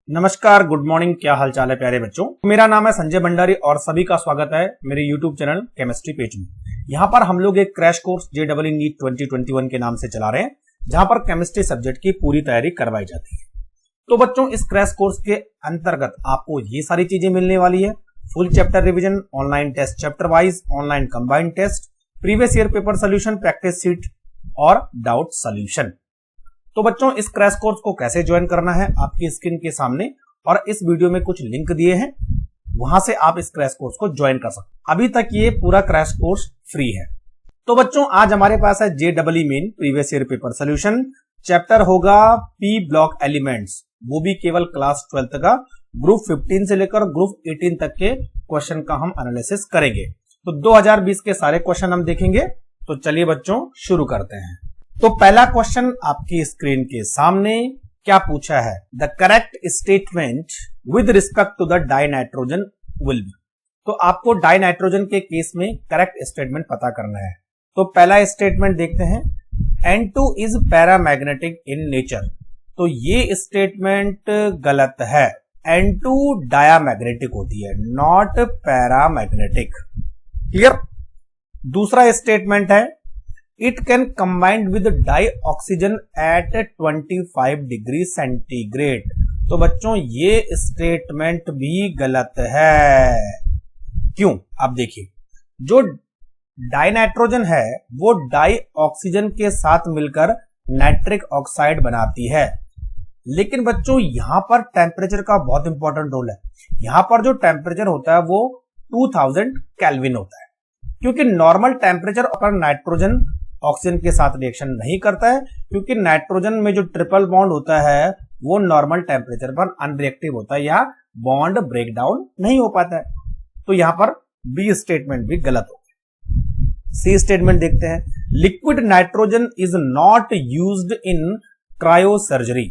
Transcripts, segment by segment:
नमस्कार, good morning. क्या हाल चाल है प्यारे बच्चों। मेरा नाम है संजय भंडारी और सभी का स्वागत है मेरे यूट्यूब चैनल केमिस्ट्री पेज में। यहाँ पर हम लोग एक क्रैश कोर्स JEE नीट 2021 के नाम से चला रहे हैं, जहां पर केमिस्ट्री सब्जेक्ट की पूरी तैयारी करवाई जाती है। तो बच्चों, इस क्रैश कोर्स के अंतर्गत आपको ये सारी चीजें मिलने वाली है। Full chapter revision, online test chapter wise, online combined test, previous year paper solution, practice sheet और डाउट सोल्यूशन। तो बच्चों, इस क्रैश कोर्स को कैसे ज्वाइन करना है आपकी स्क्रीन के सामने और इस वीडियो में कुछ लिंक दिए हैं, वहां से आप इस क्रैश कोर्स को ज्वाइन कर सकते हैं। अभी तक ये पूरा क्रैश कोर्स फ्री है। तो बच्चों, आज हमारे पास है JEE main previous year paper solution. Chapter होगा पी ब्लॉक एलिमेंट्स, वो भी केवल क्लास 12 का। ग्रुप 15 से लेकर ग्रुप 18 तक के क्वेश्चन का हम एनालिसिस करेंगे। तो 2020 के सारे क्वेश्चन हम देखेंगे। तो चलिए बच्चों, शुरू करते हैं। तो पहला क्वेश्चन आपकी स्क्रीन के सामने क्या पूछा है, the correct statement with respect to the dinitrogen will be. तो आपको डाइनाइट्रोजन के केस में करेक्ट स्टेटमेंट पता करना है। तो पहला स्टेटमेंट देखते हैं, N2 is paramagnetic in nature. तो ये स्टेटमेंट गलत है। N2 डायामैग्नेटिक होती है, नॉट पैरामैग्नेटिक। क्लियर। दूसरा स्टेटमेंट है, it can combined with dioxygen at 25 degree centigrade. तो बच्चों, ये स्टेटमेंट भी गलत है। क्यों? आप देखिए, जो डाइनाइट्रोजन है वो डाई ऑक्सीजन के साथ मिलकर नाइट्रिक ऑक्साइड बनाती है। लेकिन बच्चों, यहां पर टेम्परेचर का बहुत इंपॉर्टेंट रोल है। यहां पर जो टेम्परेचर होता है वो 2000 केल्विन होता है, क्योंकि नॉर्मल टेम्परेचर पर नाइट्रोजन ऑक्सीजन के साथ रिएक्शन नहीं करता है, क्योंकि नाइट्रोजन में जो ट्रिपल बॉन्ड होता है वो नॉर्मल टेम्परेचर पर अनरिएक्टिव होता है, या बॉन्ड ब्रेक डाउन नहीं हो पाता है। तो यहां पर बी स्टेटमेंट भी गलत हो गया। सी स्टेटमेंट देखते हैं, liquid nitrogen is not used in cryosurgery.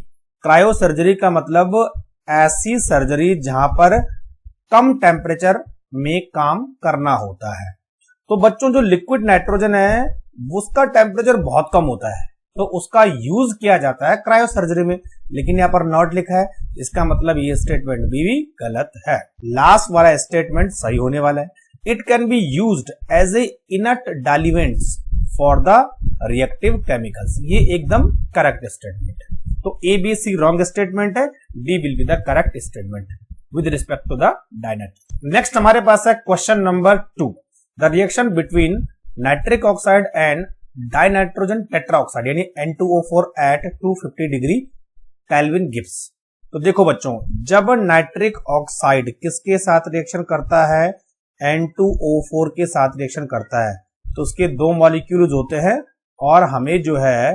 Cryosurgery का मतलब ऐसी सर्जरी जहां पर कम टेम्परेचर में काम करना होता है। तो बच्चों, जो लिक्विड नाइट्रोजन है उसका टेम्परेचर बहुत कम होता है, तो उसका यूज किया जाता है क्रायोसर्जरी में, लेकिन यहां पर नॉट लिखा है। इसका मतलब ये स्टेटमेंट भी गलत है। लास्ट वाला स्टेटमेंट सही होने वाला है, it can be used as a inert diluents for the reactive chemicals. ये एकदम करेक्ट स्टेटमेंट है। तो A B C wrong statement है, D will be the correct statement with respect to the dinitrogen. Next हमारे पास है question number 2, the reaction between nitric oxide and dinitrogen tetroxide यानी N2O4 eight 250 degree kelvin gives. तो देखो बच्चों, जब nitric oxide किसके साथ रिएक्शन करता है, N2O4 के साथ रिएक्शन करता है, तो उसके दो मॉलिक्यूल्स होते हैं और हमें जो है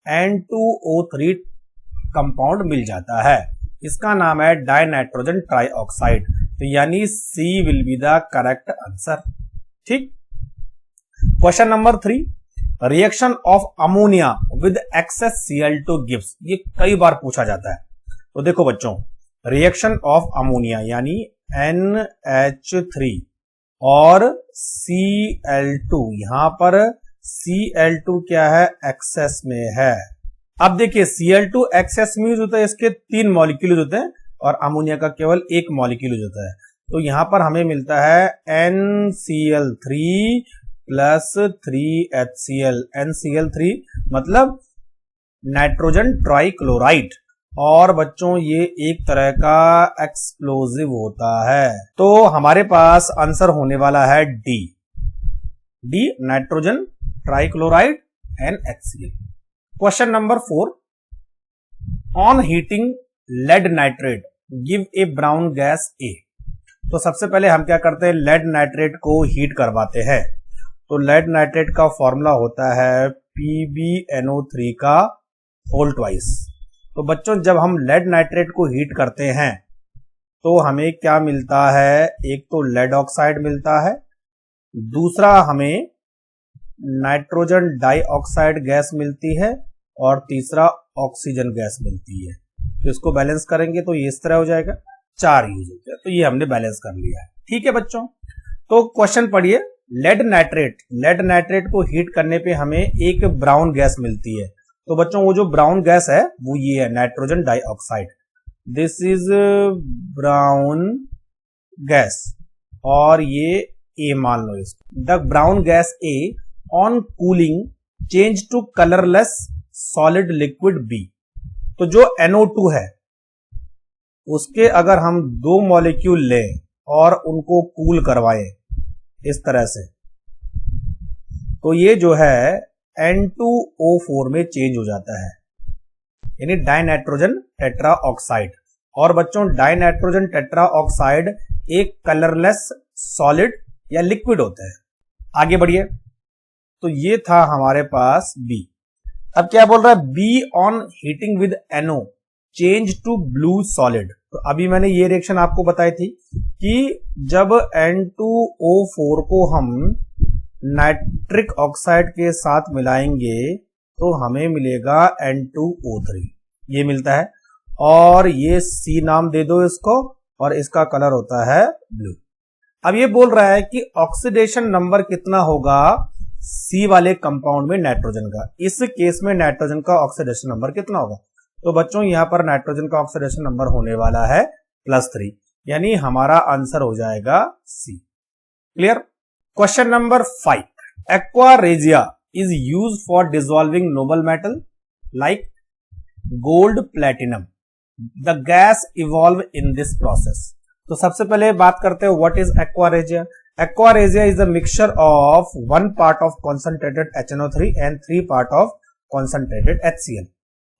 N2O3 कंपाउंड मिल जाता है। इसका नाम है डाइनाइट्रोजन ट्राइऑक्साइड। तो यानी C will be the correct answer. ठीक। Question number 3, reaction of ammonia with excess Cl2 gives. ये कई बार पूछा जाता है। तो देखो बच्चों, रिएक्शन ऑफ अमोनिया यानी NH3 और Cl2, यहां पर Cl2 क्या है, एक्सेस में है। अब देखिए, Cl2 एक्सेस में यूज होता है, इसके 3 मॉलिक्यूल होते हैं और अमोनिया का केवल 1 मॉलिक्यूल होता है। तो यहां पर हमें मिलता है NCl3 प्लस 3HCl। NCl3 मतलब नाइट्रोजन ट्राइक्लोराइड। और बच्चों, ये एक तरह का एक्सप्लोजिव होता है। तो हमारे पास आंसर होने वाला है D nitrogen trichloride NHCl। Question number 4, on heating lead nitrate give a brown gas A. तो सबसे पहले हम क्या करते हैं, लेड नाइट्रेट को हीट करवाते हैं। तो लेड नाइट्रेट का फॉर्मूला होता है PbNO3 का होल ट्वाइस। तो बच्चों, जब हम लेड नाइट्रेट को हीट करते हैं तो हमें क्या मिलता है, एक तो लेड ऑक्साइड मिलता है, दूसरा हमें नाइट्रोजन डाइऑक्साइड गैस मिलती है और तीसरा ऑक्सीजन गैस मिलती है। तो इसको बैलेंस करेंगे तो ये इस तरह हो जाएगा, 4 यूज होता है। तो ये हमने बैलेंस कर लिया है। ठीक है बच्चों, तो क्वेश्चन पढ़िए, लेड नाइट्रेट को हीट करने पे हमें एक ब्राउन गैस मिलती है। तो बच्चों, वो जो ब्राउन गैस है वो ये है, nitrogen dioxide. This is brown gas और ये ए मान लो इसको। The brown gas A on cooling change to colourless solid liquid B. तो जो NO2 है उसके अगर हम 2 मॉलिक्यूल लें और उनको कूल करवाएं इस तरह से, तो ये जो है N2O4 में चेंज हो जाता है, यानी डाइनाइट्रोजन टेट्रा ऑक्साइड। और बच्चों डाइनाइट्रोजन टेट्रा ऑक्साइड एक कलरलेस सॉलिड या लिक्विड होता है। आगे बढ़िए। तो ये था हमारे पास बी। अब क्या बोल रहा है, B on heating with NO change to blue solid. तो अभी मैंने ये रिएक्शन आपको बताई थी कि जब N2O4 को हम नाइट्रिक ऑक्साइड के साथ मिलाएंगे तो हमें मिलेगा N2O3, ये मिलता है। और ये C नाम दे दो इसको, और इसका कलर होता है ब्लू। अब ये बोल रहा है कि ऑक्सीडेशन नंबर कितना होगा C वाले कंपाउंड में नाइट्रोजन का। इस केस में नाइट्रोजन का ऑक्सीडेशन नंबर कितना होगा? तो बच्चों यहां पर नाइट्रोजन का ऑक्सीडेशन नंबर होने वाला है +3, यानी हमारा आंसर हो जाएगा C। Clear? Question number 5, aqua regia is used for dissolving Nobel metal like gold, platinum. The gas evolve in this process. तो सबसे पहले बात करते हैं what is aqua regia. Aqua regia is a mixture of 1 part of concentrated HNO3 and 3 part of concentrated HCl।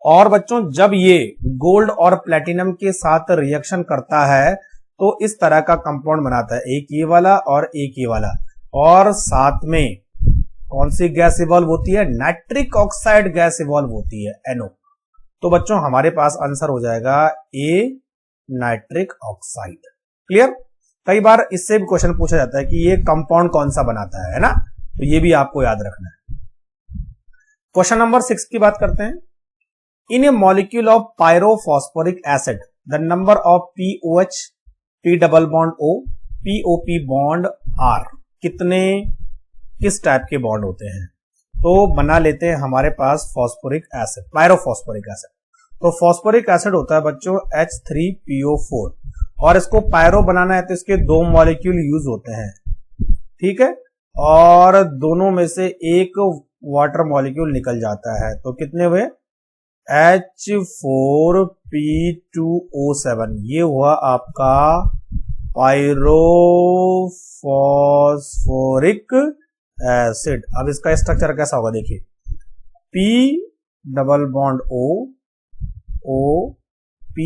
और बच्चों जब ये गोल्ड और प्लेटिनम के साथ रिएक्शन करता है तो इस तरह का कंपाउंड बनाता है, एक ये वाला और एक ये वाला, और साथ में कौन सी गैस इवॉल्व होती है? नाइट्रिक ऑक्साइड गैस इवॉल्व होती है, NO। तो बच्चों हमारे पास आंसर हो जाएगा ए, नाइट्रिक ऑक्साइड। क्लियर? कई बार इससे भी क्वेश्चन पूछा जाता है कि ये कंपाउंड कौन सा बनाता है ना, तो ये भी आपको याद रखना है। क्वेश्चन नंबर 6 की बात करते हैं। In a molecule of pyrophosphoric acid the number of POH, P double bond O, POP bond R कितने, किस टाइप के बॉन्ड होते हैं? तो बना लेते हैं हमारे पास फॉस्फोरिक एसिड, पायरोफॉस्फोरिक एसिड। तो फॉस्फोरिक एसिड होता है बच्चों H3PO4, और इसको पायरो बनाना है तो इसके 2 मॉलिक्यूल यूज होते हैं, ठीक है, और दोनों में से एक वाटर मॉलिक्यूल निकल जाता है। तो कितने हुए? H4P2O7, ये हुआ आपका पायरोफॉस्फोरिक एसिड। अब इसका स्ट्रक्चर कैसा होगा देखिए, P double bond O, O, P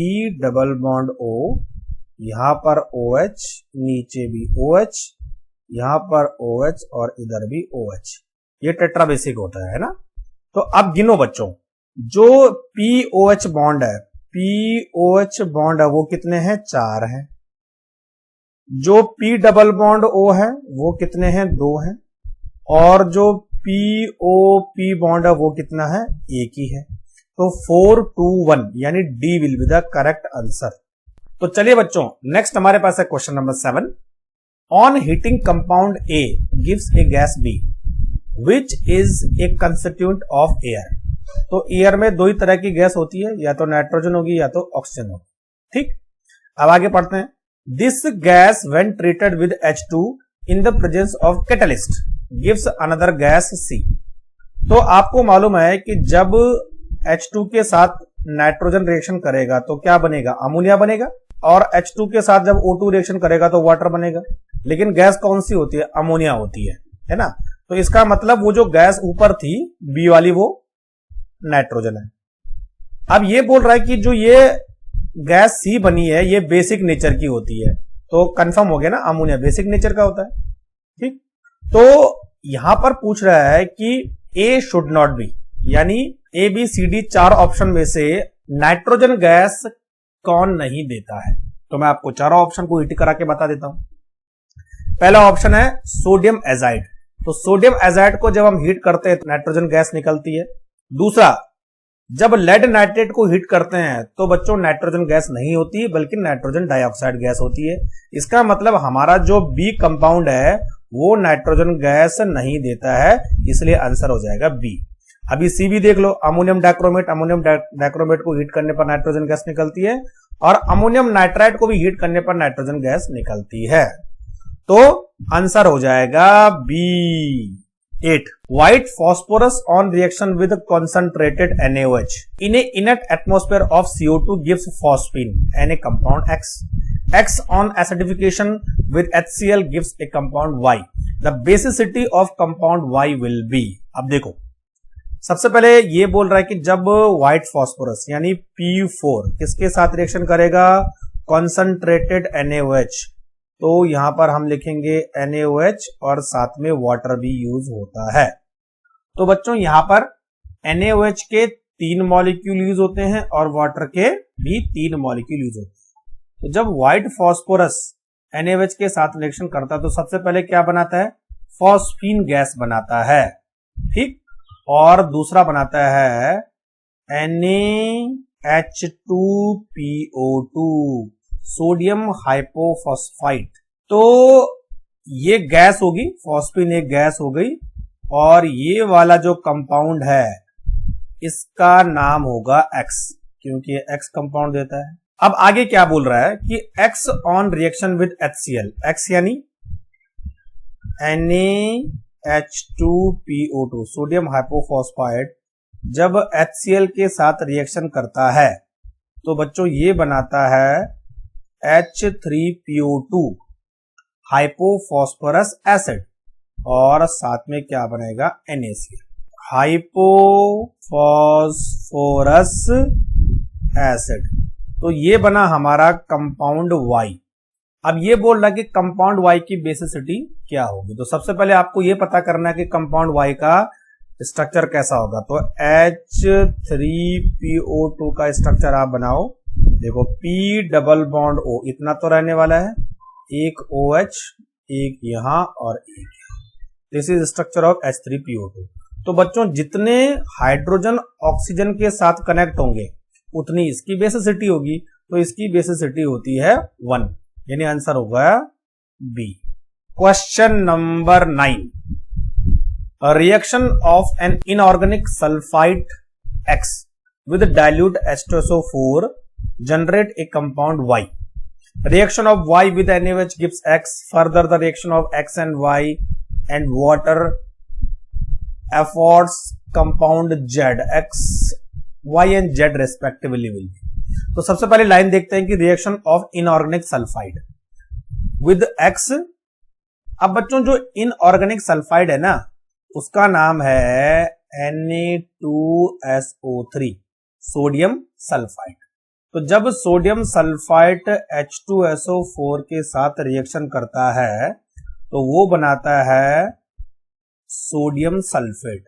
double bond O, यहां पर OH, नीचे भी OH, यहां पर OH और इधर भी OH। ये टेट्राबेसिक होता है ना। तो अब गिनो बच्चों, जो POH बॉन्ड है, POH बॉन्ड है वो कितने हैं? 4 हैं। जो P डबल बॉन्ड O है वो कितने हैं? 2 हैं। और जो POP बॉन्ड है वो कितना है? 1 ही है। तो 4, 2, 1 यानी D will be the correct answer. तो चलिए बच्चों नेक्स्ट हमारे पास है question number 7। On heating compound A gives A gas B which is a constituent of air. तो एयर में 2 ही तरह की गैस होती है, या तो नाइट्रोजन होगी या तो ऑक्सीजन होगी, ठीक। अब आगे पढ़ते हैं। This gas when treated with H2 in the presence of catalyst gives another gas C। तो आपको मालूम है कि जब H2 के साथ नाइट्रोजन रिएक्शन करेगा तो क्या बनेगा? अमोनिया बनेगा। और H2 के साथ जब O2 रिएक्शन करेगा तो वाटर बनेगा। लेकिन गैस कौन सी होती है? अमोनिया होती है ना। तो इसका मतलब वो जो गैस ऊपर थी B वाली वो नाइट्रोजन है। अब ये बोल रहा है कि जो ये गैस C बनी है ये बेसिक नेचर की होती है। तो कंफर्म हो गया ना, अमोनिया बेसिक नेचर का होता है, ठीक। तो यहां पर पूछ रहा है कि A शुड नॉट बी, यानी A B C D 4 option में से नाइट्रोजन गैस कौन नहीं देता है। तो मैं आपको चारों ऑप्शन को हिट करा के बता देता हूं। पहला ऑप्शन है सोडियम एजाइड। तो सोडियम एजाइड को जब हम हीट करते हैं तो नाइट्रोजन गैस निकलती है। दूसरा, जब लेड नाइट्रेट को हीट करते हैं तो बच्चों नाइट्रोजन गैस नहीं होती बल्कि नाइट्रोजन डाइऑक्साइड गैस होती है। इसका मतलब हमारा जो बी कंपाउंड है वो नाइट्रोजन गैस नहीं देता है, इसलिए आंसर हो जाएगा बी। अभी सी भी देख लो, अमोनियम डाइक्रोमेट, अमोनियम डाइक्रोमेट को हीट करने पर नाइट्रोजन गैस निकलती है। और अमोनियम नाइट्राइड को भी हीट करने पर नाइट्रोजन गैस निकलती है। तो आंसर हो जाएगा B 8। White phosphorus on reaction with concentrated NaOH in a inert atmosphere of CO2 gives phosphine and a compound X. X on acidification with HCl gives a compound Y. The basicity of compound Y will be. अब देखो, सबसे पहले ये बोल रहा है कि जब व्हाइट फॉस्फोरस यानी P4 किसके साथ रिएक्शन करेगा, कॉन्सेंट्रेटेड NaOH, तो यहां पर हम लिखेंगे NaOH और साथ में वाटर भी यूज होता है। तो बच्चों यहां पर NaOH के 3 मॉलिक्यूल यूज होते हैं और वाटर के भी 3 मॉलिक्यूल यूज होते हैं। तो जब व्हाइट फॉस्फोरस NaOH के साथ रिएक्शन करता है तो सबसे पहले क्या बनाता है, फॉस्फीन गैस बनाता है, ठीक, और दूसरा बनाता है NaH2PO2, सोडियम हाइपोफॉस्फाइट। तो ये गैस होगी, फॉस्फीन एक गैस हो गई, और ये वाला जो कंपाउंड है इसका नाम होगा X, क्योंकि ये X कंपाउंड देता है। अब आगे क्या बोल रहा है कि X on reaction with HCl, X यानी NaH2PO2 सोडियम हाइपोफॉस्फाइट जब HCl के साथ रिएक्शन करता है तो बच्चों ये बनाता है H3PO2 हाइपोफॉस्फोरस एसिड, और साथ में क्या बनेगा, NaCl हाइपोफॉस्फोरस एसिड। तो ये बना हमारा कंपाउंड Y। अब ये बोल रहा है कि कंपाउंड Y की बेसिसिटी क्या होगी। तो सबसे पहले आपको ये पता करना है कि कंपाउंड Y का स्ट्रक्चर कैसा होगा। तो H3PO2 का स्ट्रक्चर आप बनाओ, देखो P डबल बॉन्ड O इतना तो रहने वाला है, एक OH, एक यहां और एक यहां। This is structure of H3PO2। तो बच्चों जितने हाइड्रोजन ऑक्सीजन के साथ कनेक्ट होंगे उतनी इसकी बेसिसिटी होगी, तो इसकी बेसिसिटी होती है 1, यानी आंसर होगा B. Question number 9, reaction of an inorganic sulphide X with dilute H2SO4 generate a compound Y. Reaction of Y with NaOH gives X. Further, the reaction of X and Y and water affords compound Z. X, Y and Z respectively will be. तो सबसे पहले line देखते हैं कि reaction of inorganic sulphide with X। अब बच्चों जो inorganic sulphide है ना उसका नाम है Na2SO3 सोडियम सल्फाइड। तो जब सोडियम सल्फाइड H2SO4 के साथ रिएक्शन करता है तो वो बनाता है सोडियम सल्फेट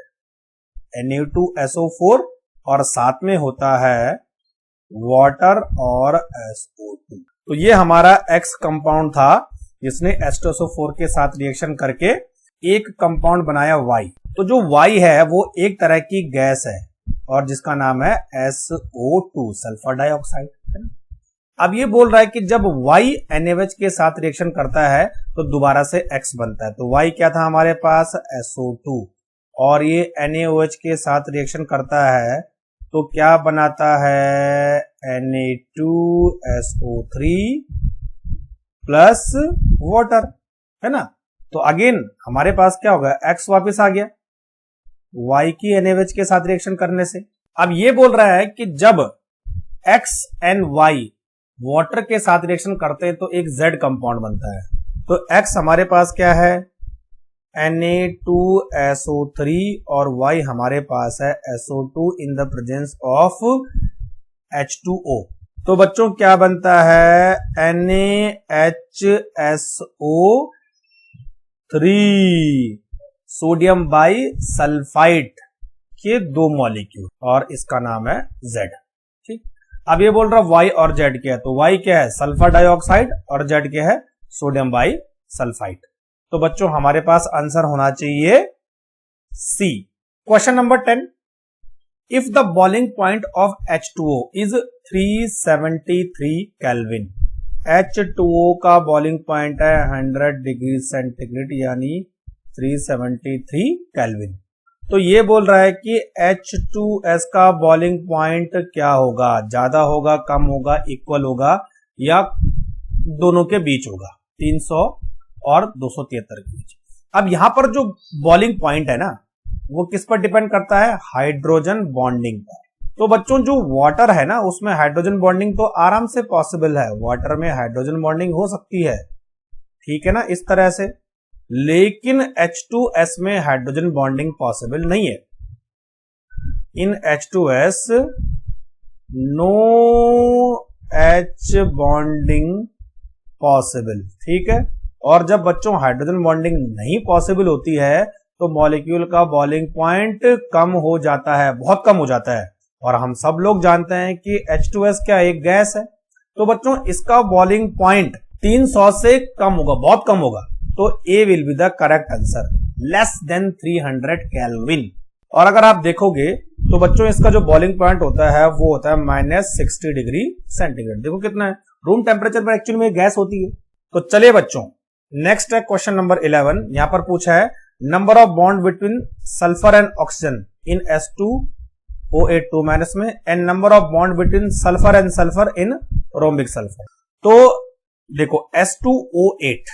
Na2SO4 और साथ में होता है वाटर और SO2। तो ये हमारा X कंपाउंड था जिसने H2SO4 के साथ रिएक्शन करके एक कंपाउंड बनाया Y। तो जो Y है वो एक तरह की गैस है और जिसका नाम है SO2 सल्फर डाइऑक्साइड। अब ये बोल रहा है कि जब Y NaOH के साथ रिएक्शन करता है तो दोबारा से X बनता है। तो Y क्या था हमारे पास, SO2, और ये NaOH के साथ रिएक्शन करता है तो क्या बनाता है, Na2SO3 प्लस वाटर, है ना। तो अगेन हमारे पास क्या होगा, X वापस आ गया Y की NaOH के साथ रिएक्शन करने से। अब ये बोल रहा है कि जब X एंड Y वाटर के साथ रिएक्शन करते हैं तो एक Z कंपाउंड बनता है। तो X हमारे पास क्या है, Na2SO3, और Y हमारे पास है SO2 in the presence of H2O। तो बच्चों क्या बनता है, NaHSO3 सोडियम बाई सल्फाइड के 2 मॉलिक्यूल और इसका नाम है Z। ठीक, अब ये बोल रहा Y और Z क्या है, तो Y क्या है, सल्फर डाइऑक्साइड, और Z क्या है, सोडियम बाई सल्फाइड। तो बच्चों हमारे पास आंसर होना चाहिए C। Question number 10, if the boiling point of H2O is 373 kelvin, H2O का बॉइलिंग पॉइंट है 100 डिग्री सेंटीग्रेड यानी 373 केल्विन, तो ये बोल रहा है कि H2S का बॉइलिंग पॉइंट क्या होगा, ज्यादा होगा, कम होगा, इक्वल होगा या दोनों के बीच होगा, 300 और 273 के बीच। अब यहां पर जो बॉइलिंग पॉइंट है ना वो किस पर डिपेंड करता है, हाइड्रोजन बॉन्डिंग पर। तो बच्चों जो वाटर है ना उसमें हाइड्रोजन बॉन्डिंग तो आराम से पॉसिबल है, वाटर में हाइड्रोजन बॉन्डिंग हो सकती है, ठीक है ना, इस तरह से। लेकिन H2S में हाइड्रोजन बॉन्डिंग पॉसिबल नहीं है। In H2S no H bonding possible, ठीक है। और जब बच्चों हाइड्रोजन बॉन्डिंग नहीं पॉसिबल होती है तो मॉलिक्यूल का बॉइलिंग पॉइंट कम हो जाता है, बहुत कम हो जाता है। और हम सब लोग जानते हैं कि H2S क्या एक गैस है। तो बच्चों इसका बॉइलिंग पॉइंट 300 से कम होगा, बहुत कम होगा। तो A will be the correct answer, less than 300 kelvin. और अगर आप देखोगे तो बच्चों इसका जो बॉइलिंग पॉइंट होता है वो होता है -60 डिग्री सेंटीग्रेड। देखो कितना है, रूम टेम्परेचर पर एक्चुअली में गैस होती है। तो चलिए बच्चों नेक्स्ट है क्वेश्चन नंबर 11। यहां पर पूछा है number of bond between sulphur and oxygen in S2O8 2- में and number of bond between sulphur and sulphur in rhombic sulphur. तो देखो S2O8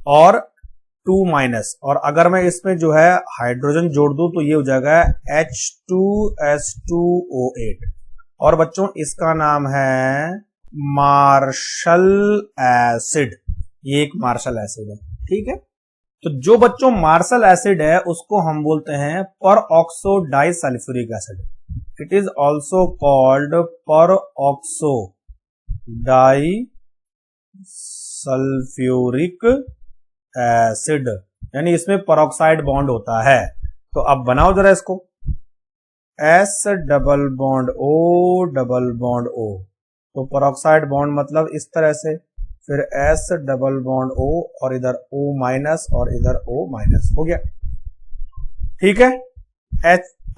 और 2- और अगर मैं इसमें जो है हाइड्रोजन जोड़ दूं तो ये हो जाएगा H2S2O8। और बच्चों इसका नाम है मार्शल एसिड, ये एक मार्शल एसिड है, ठीक है। तो जो बच्चों मार्शल एसिड है उसको हम बोलते हैं पर oxo disulphuric acid. It is also called पर ऑक्सो डाइसल्फ्यूरिक एसिड, यानी इसमें परऑक्साइड बॉन्ड होता है। तो अब बनाओ जरा इसको, S डबल बॉन्ड O। तो परऑक्साइड बॉन्ड मतलब इस तरह से, फिर S डबल बॉन्ड O और इधर O- और इधर O- हो गया, ठीक है।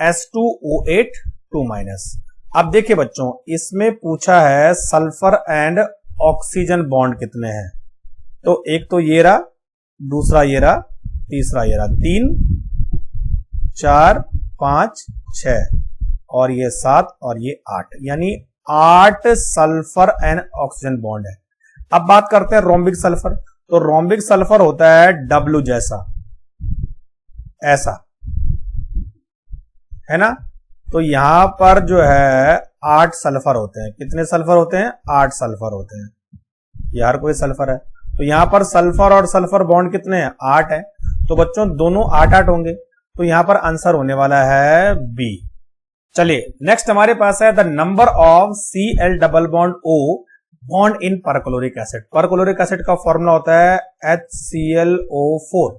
S2O8 2-। अब देखिए बच्चों इसमें पूछा है सल्फर एंड ऑक्सीजन बॉन्ड कितने हैं। तो एक तो ये रहा, दूसरा ये रहा, तीसरा ये रहा, 3 4 5 6 और ये 7 और ये 8, यानी 8 सल्फर एंड ऑक्सीजन बॉन्ड है। अब बात करते हैं रोम्बिक सल्फर। तो रोम्बिक सल्फर होता है W जैसा, ऐसा है ना। तो यहां पर जो है 8 सल्फर होते हैं। कितने सल्फर होते हैं, 8 सल्फर होते हैं। यार कोई सल्फर है तो यहां पर सल्फर और सल्फर बॉन्ड कितने हैं, 8 है। तो बच्चों दोनों 8-8 होंगे। तो यहां पर आंसर होने वाला है बी। चलिए नेक्स्ट हमारे पास है the number of Cl double bond O bond in perchloric acid. Perchloric acid का फॉर्मूला होता है HClO4।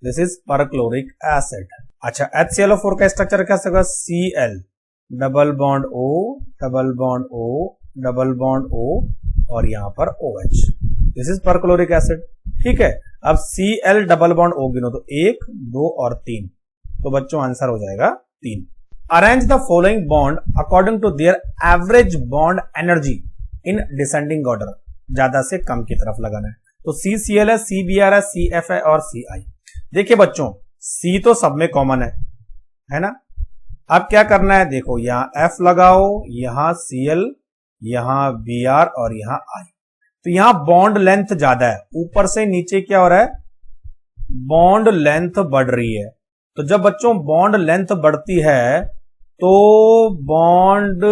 This is perchloric acid. अच्छा HClO4 का स्ट्रक्चर क्या होगा, Cl double bond O double bond O double bond O और यहां पर OH। This is perchloric acid, ठीक है। अब Cl डबल बॉन्ड O गिनो तो 1 2 और 3। तो बच्चों आंसर हो जाएगा 3। Arrange the following bond according to their average bond energy in descending order, ज्यादा से कम की तरफ लगाना है। तो CCl है, CBr है, CF है और CI। देखिए बच्चों C तो सब में कॉमन है ना। अब क्या करना है, देखो यहां F लगाओ, यहां Cl, यहां Br और यहां I। तो यहां बॉन्ड लेंथ ज्यादा है, ऊपर से नीचे क्या हो रहा है, बॉन्ड लेंथ बढ़ रही है। तो जब बच्चों बॉन्ड लेंथ बढ़ती है तो बॉन्ड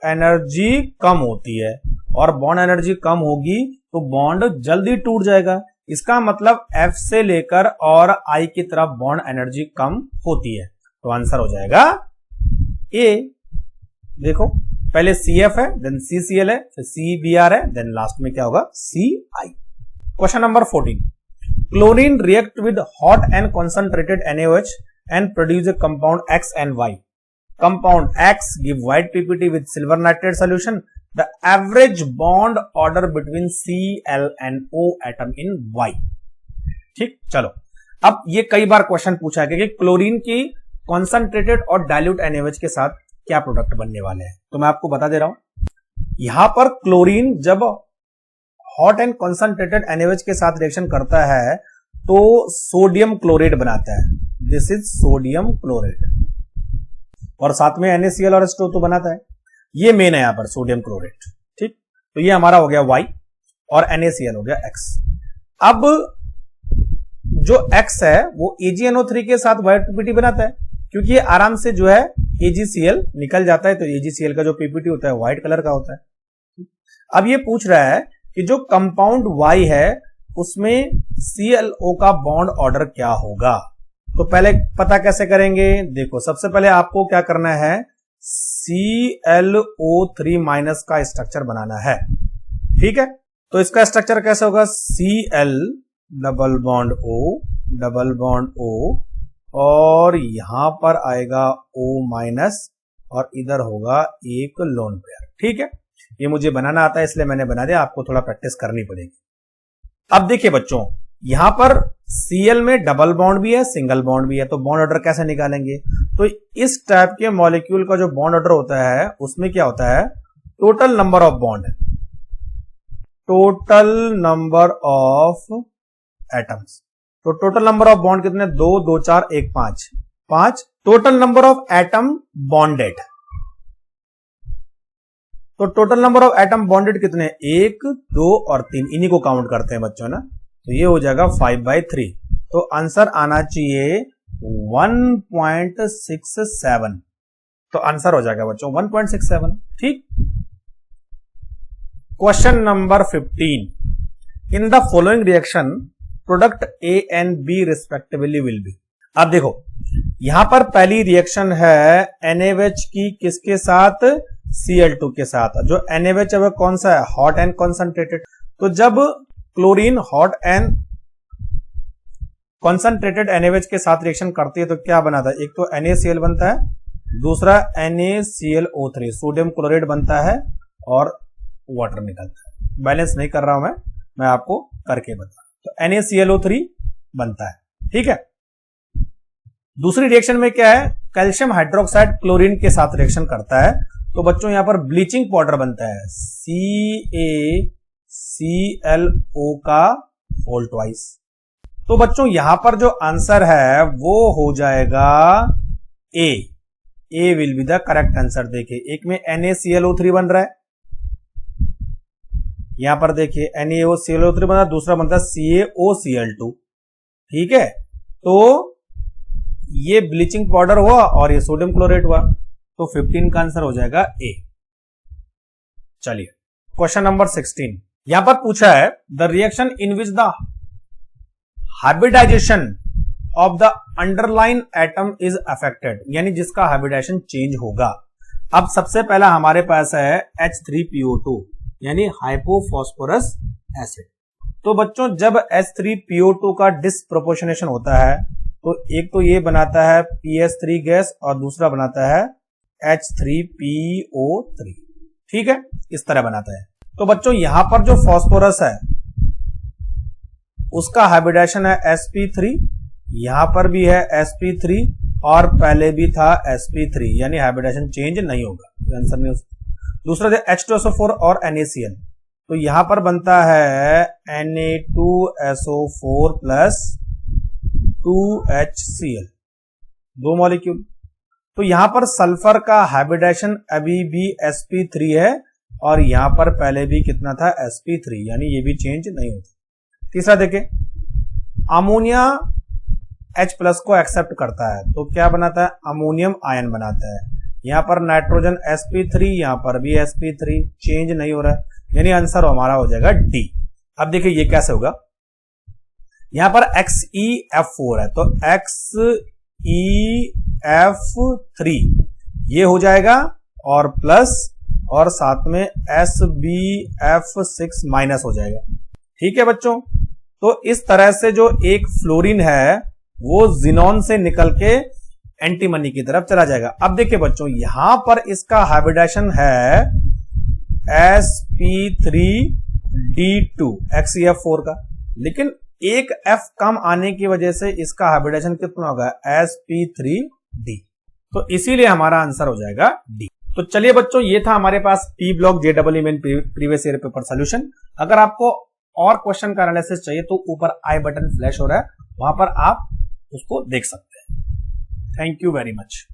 एनर्जी कम होती है, और बॉन्ड एनर्जी कम होगी तो बॉन्ड जल्दी टूट जाएगा। इसका मतलब F से लेकर और I की तरफ बॉन्ड एनर्जी कम होती है। तो आंसर हो जाएगा ए। देखो पहले CF है, देन CCl है, फिर CBr है, देन लास्ट में क्या होगा, CI। Question number 14। Chlorine react with hot and concentrated NaOH and produce a compound X and Y. Compound X give white PPT with silver nitrate solution. The average bond order between Cl and O atom in Y. ठीक, चलो अब ये कई बार question पूछा है कि chlorine की concentrated और डाइल्यूट NaOH के साथ क्या प्रोडक्ट बनने वाले हैं। तो मैं आपको बता दे रहा हूं, यहां पर क्लोरीन जब हॉट एंड कॉन्सेंट्रेटेड NaOH के साथ रिएक्शन करता है तो सोडियम क्लोराइड बनाता है, दिस इज सोडियम क्लोराइड, और साथ में NaCl और H2O तो बनाता है। ये मेन है यहां पर सोडियम क्लोराइड, ठीक। तो ये हमारा हो गया Y और NaCl हो गया X। अब जो X है वो AgNO3 के साथ व्हाइट पीपीटी बनाता है, क्योंकि ये आराम से जो है AgCl निकल जाता है, तो AgCl का जो पीपीटी होता है व्हाइट कलर का होता है। अब ये पूछ रहा है कि जो कंपाउंड Y है उसमें ClO का बॉन्ड ऑर्डर क्या होगा। तो पहले पता कैसे करेंगे, देखो सबसे पहले आपको क्या करना है, ClO3 माइनस का स्ट्रक्चर बनाना है, ठीक है। तो इसका स्ट्रक्चर कैसे होगा, Cl डबल बॉन्ड O और यहां पर आएगा O माइनस और इधर होगा एक लोन पेयर, ठीक है। ये मुझे बनाना आता है इसलिए मैंने बना दिया, आपको थोड़ा प्रैक्टिस करनी पड़ेगी। अब देखिए बच्चों, यहां पर Cl में डबल बॉन्ड भी है, सिंगल बॉन्ड भी है, तो बॉन्ड ऑर्डर कैसे निकालेंगे। तो इस टाइप के मॉलिक्यूल का जो बॉन्ड ऑर्डर होता है उसमें क्या होता है, total number of bond, total number of atoms. तो टोटल नंबर ऑफ बॉन्ड कितने, 2 2 4 1 5 total number of atom bonded. तो total number of atom bonded कितने, 1 2 और 3, इन्हीं को काउंट करते हैं बच्चों ना। तो ये हो जाएगा 5/3। तो आंसर आना चाहिए 1.67। तो आंसर हो जाएगा बच्चों 1.67, ठीक। Question number 15, in the following reaction product A and B respectively will be. अब देखो यहां पर पहली रिएक्शन है NaOH की किसके साथ, Cl2 के साथ। जो NaOH है वो कौन सा है, हॉट एंड कॉन्सेंट्रेटेड। तो जब chlorine hot and concentrated NaOH के साथ रिएक्शन करती है तो क्या बनाता है, एक तो NaCl बनता है, दूसरा NaClO3 सोडियम क्लोराइड बनता है और वाटर निकलता है। बैलेंस नहीं कर रहा हूं मैं आपको करके बता। तो NaClO3 बनता है, ठीक है। दूसरी रिएक्शन में क्या है, कैल्शियम हाइड्रोक्साइड क्लोरीन के साथ रिएक्शन करता है, तो बच्चों यहां पर ब्लीचिंग पाउडर बनता है, CaClO का होल ट्वाइस। तो बच्चों यहां पर जो आंसर है वो हो जाएगा A will be the correct answer. देखिए एक में NaClO3 बन रहा है, यहां पर देखिए NaClO3 बना, दूसरा बनता है CaOCl2, ठीक है। तो ये ब्लीचिंग पाउडर हुआ और ये सोडियम क्लोराइड हुआ, तो 15 का आंसर हो जाएगा ए। चलिए क्वेश्चन नंबर 16, यहां पर पूछा है the reaction in which the hybridisation of the underline atom is affected, यानी जिसका हाइब्रिडाइजेशन चेंज होगा। अब सबसे पहला हमारे पास है H3PO2 यानी हाइपोफॉस्फोरस एसिड। तो बच्चों जब H3PO2 का डिस्प्रोपोर्शनेशन होता है तो एक तो ये बनाता है PS3 गैस और दूसरा बनाता है H3PO3, ठीक है, इस तरह बनाता है। तो बच्चों यहां पर जो फास्फोरस है उसका हाइब्रिडाइजेशन है sp3, यहां पर भी है sp3 और पहले भी था sp3, यानी हाइब्रिडाइजेशन चेंज नहीं होगा, आंसर नहीं हो सकता। दूसरा है H2SO4 और NaCl, तो यहां पर बनता है Na2SO4 प्लस 2HCl, दो मॉलिक्यूल। तो यहां पर सल्फर का हाइब्रिडाइजेशन अभी भी sp3 है और यहां पर पहले भी कितना था sp3, यानी ये भी चेंज नहीं होता। तीसरा देखें, अमोनिया H प्लस को एक्सेप्ट करता है तो क्या बनाता है, अमोनियम आयन बनाता है। यहां पर नाइट्रोजन sp3, यहां पर भी sp3, चेंज नहीं हो रहा है, यानी आंसर हमारा हो जाएगा डी। अब देखिए ये कैसे होगा, यहां पर XeF4 है तो XeF3 ये हो जाएगा और प्लस और साथ में SbF6 माइनस हो जाएगा, ठीक है बच्चों। तो इस तरह से जो एक फ्लोरीन है वो जिनॉन से निकल के एंटीमनी की तरफ चला जाएगा। अब देखिए बच्चों यहां पर इसका हाइब्रिडाइजेशन है sp3d2 XeF4 का, लेकिन एक F कम आने की वजह से इसका हाइब्रिडाइजेशन कितना होगा sp3d, तो इसीलिए हमारा आंसर हो जाएगा डी। तो चलिए बच्चों ये था हमारे पास P block JEE main previous year paper solution. अगर आपको और क्वेश्चन का एनालिसिस चाहिए तो ऊपर आई बटन फ्लैश हो रहा है, वहां पर आप उसको देख सकते हैं। Thank you very much.